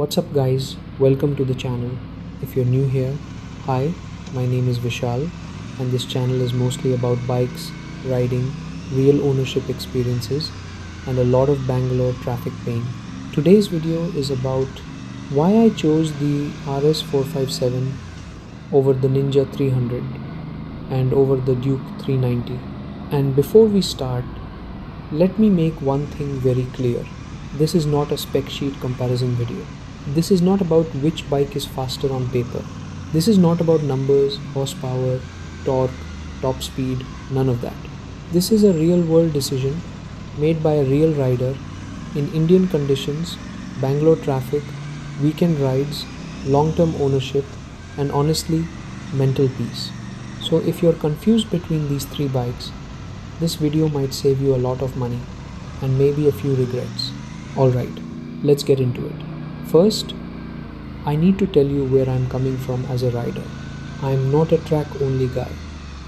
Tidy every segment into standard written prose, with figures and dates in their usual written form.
What's up guys, welcome to the channel. If you're new here, hi, my name is Vishal and this channel is mostly about bikes, riding, real ownership experiences and a lot of Bangalore traffic pain. Today's video is about why I chose the RS 457 over the Ninja 300 and over the Duke 390. And before we start, let me make one thing very clear. This is not a spec sheet comparison video. This is not about which bike is faster on paper. This is not about numbers, horsepower, torque, top speed, none of that. This is a real world decision made by a real rider in Indian conditions, Bangalore traffic, weekend rides, long-term ownership, and honestly, mental peace. So if you're confused between these three bikes, this video might save you a lot of money and maybe a few regrets. Alright, let's get into it. First, I need to tell you where I'm coming from as a rider. I'm not a track only guy.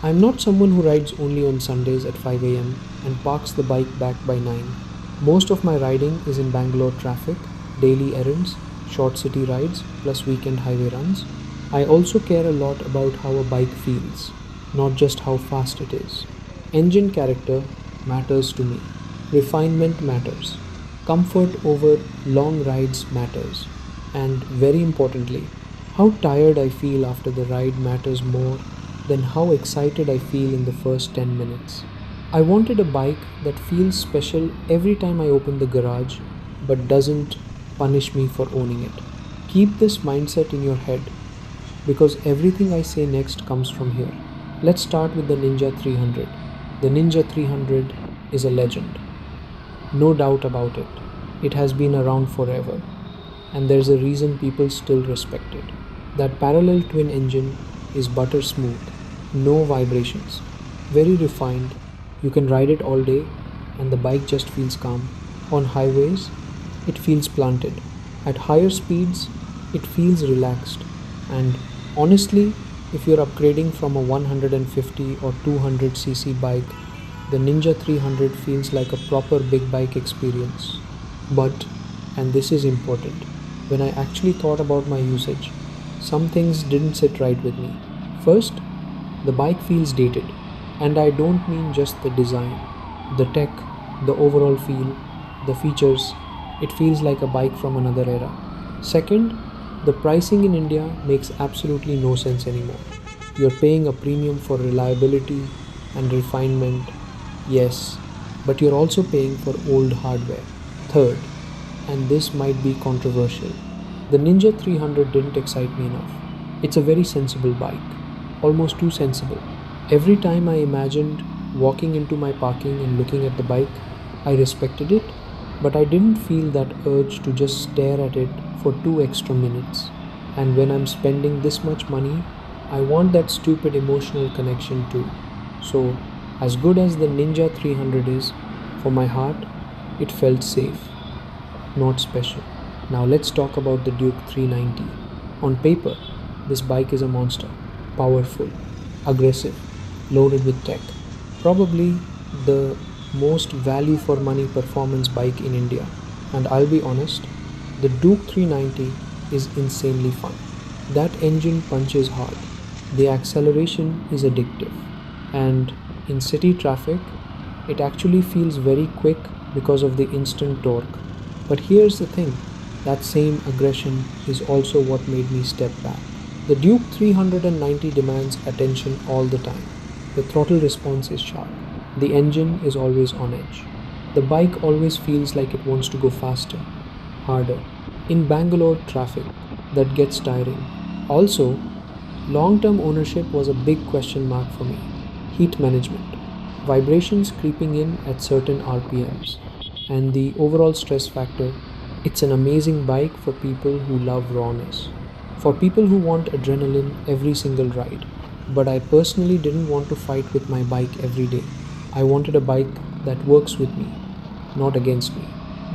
I'm not someone who rides only on Sundays at 5 AM and parks the bike back by 9. Most of my riding is in Bangalore traffic, daily errands, short city rides, plus weekend highway runs. I also care a lot about how a bike feels, not just how fast it is. Engine character matters to me. Refinement matters. Comfort over long rides matters. And very importantly, how tired I feel after the ride matters more than how excited I feel in the first 10 minutes. I wanted a bike that feels special every time I open the garage, but doesn't punish me for owning it. Keep this mindset in your head, because everything I say next comes from here. Let's start with the Ninja 300. The Ninja 300 is a legend. No doubt about it. It has been around forever. And there's a reason people still respect it. That parallel twin engine is butter smooth. No vibrations. Very refined. You can ride it all day and the bike just feels calm. On highways, it feels planted. At higher speeds, it feels relaxed. And honestly, if you're upgrading from a 150 or 200cc bike, the Ninja 300 feels like a proper big bike experience. But, and this is important, when I actually thought about my usage, some things didn't sit right with me. First, the bike feels dated. And I don't mean just the design, the tech, the overall feel, the features. It feels like a bike from another era. Second, the pricing in India makes absolutely no sense anymore. You're paying a premium for reliability and refinement, yes, but you're also paying for old hardware. Third, and this might be controversial, the Ninja 300 didn't excite me enough. It's a very sensible bike, almost too sensible. Every time I imagined walking into my parking and looking at the bike, I respected it, but I didn't feel that urge to just stare at it for 2 extra minutes. And when I'm spending this much money, I want that stupid emotional connection too. So, as good as the Ninja 300 is, for my heart, it felt safe, not special. Now let's talk about the Duke 390. On paper, this bike is a monster. Powerful, aggressive, loaded with tech. Probably the most value for money performance bike in India. And I'll be honest, the Duke 390 is insanely fun. That engine punches hard. The acceleration is addictive. And in city traffic, it actually feels very quick because of the instant torque. But here's the thing, that same aggression is also what made me step back. The Duke 390 demands attention all the time. The throttle response is sharp. The engine is always on edge. The bike always feels like it wants to go faster, harder. In Bangalore traffic, that gets tiring. Also, long-term ownership was a big question mark for me. Heat management, vibrations creeping in at certain RPMs, and the overall stress factor. It's an amazing bike for people who love rawness, for people who want adrenaline every single ride. But I personally didn't want to fight with my bike every day. I wanted a bike that works with me, not against me.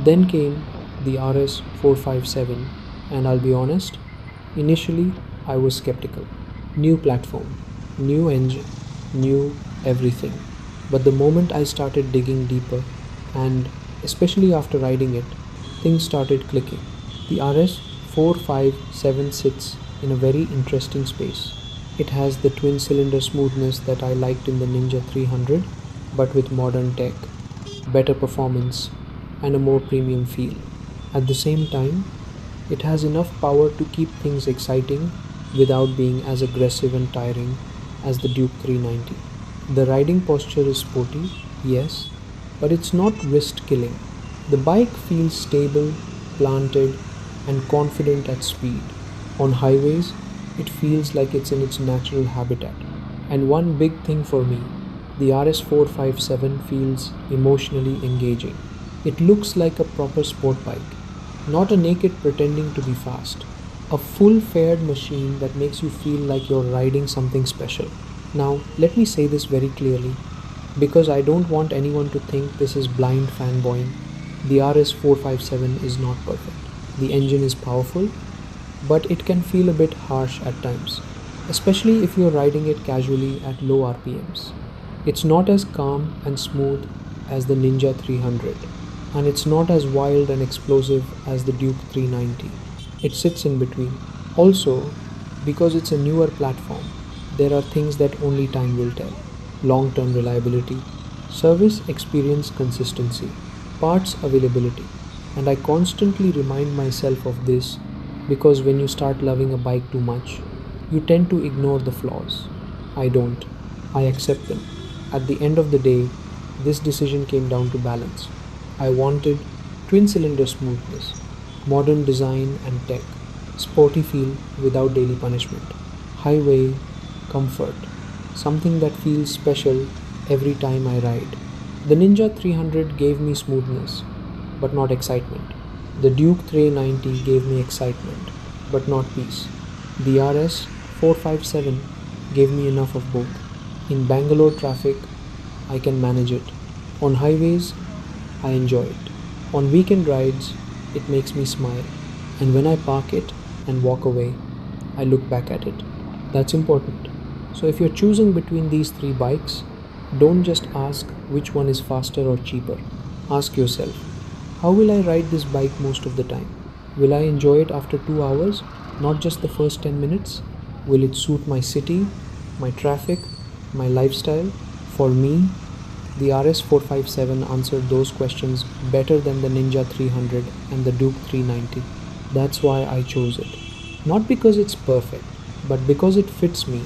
Then came the RS 457, and I'll be honest, initially I was skeptical. New platform, new engine, new everything. But the moment I started digging deeper, and especially after riding it, things started clicking. The RS 457 sits in a very interesting space. It has the twin cylinder smoothness that I liked in the Ninja 300, but with modern tech, better performance, and a more premium feel. At the same time, it has enough power to keep things exciting without being as aggressive and tiring as the Duke 390. The riding posture is sporty, yes, but it's not wrist killing. The bike feels stable, planted, and confident at speed. On highways, it feels like it's in its natural habitat. And one big thing for me, the RS457 feels emotionally engaging. It looks like a proper sport bike, not a naked pretending to be fast. A full-fared machine that makes you feel like you're riding something special. Now, let me say this very clearly, because I don't want anyone to think this is blind fanboying. The RS457 is not perfect. The engine is powerful, but it can feel a bit harsh at times, especially if you're riding it casually at low RPMs. It's not as calm and smooth as the Ninja 300, and it's not as wild and explosive as the Duke 390. It sits in between. Also, because it's a newer platform, there are things that only time will tell. Long-term reliability, service experience consistency, parts availability. And I constantly remind myself of this because when you start loving a bike too much, you tend to ignore the flaws. I don't. I accept them. At the end of the day, this decision came down to balance. I wanted twin cylinder smoothness, modern design and tech, sporty feel without daily punishment, highway comfort, something that feels special every time I ride. The Ninja 300 gave me smoothness, but not excitement. The Duke 390 gave me excitement, but not peace. The RS 457 gave me enough of both. In Bangalore traffic, I can manage it. On highways, I enjoy it. On weekend rides, it makes me smile. And when I park it and walk away, I look back at it. That's important. So if you're choosing between these three bikes, don't just ask which one is faster or cheaper. Ask yourself, how will I ride this bike most of the time? Will I enjoy it after 2 hours, not just the first 10 minutes? Will it suit my city, my traffic, my lifestyle? For me, the RS457 answered those questions better than the Ninja 300 and the Duke 390. That's why I chose it. Not because it's perfect, but because it fits me.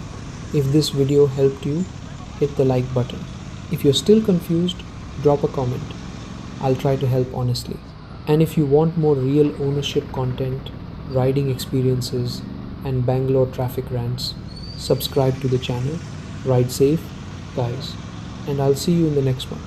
If this video helped you, hit the like button. If you're still confused, drop a comment. I'll try to help honestly. And if you want more real ownership content, riding experiences, and Bangalore traffic rants, subscribe to the channel. Ride safe, guys. And I'll see you in the next one.